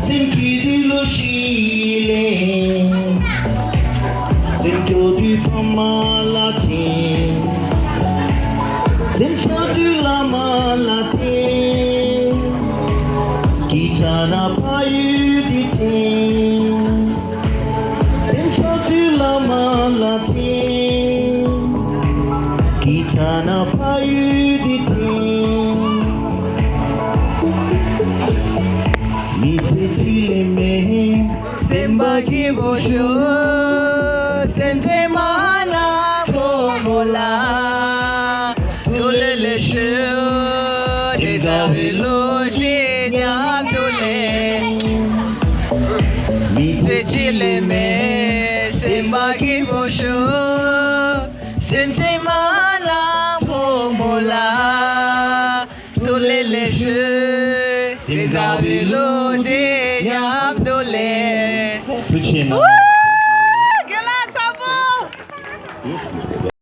Sentido Chile, sentido du Pamalatin, sentido du Lamalatin, Kitana Payuditin, sentido du Lamalatin, Kitana Payuditin. Simbagi bosho, sente mana bomola, tulele shu, dida vilo chinya tule. Se chile me, simbagi bosho, sente mana bomola, tulele shu, dida vilo chinya tule.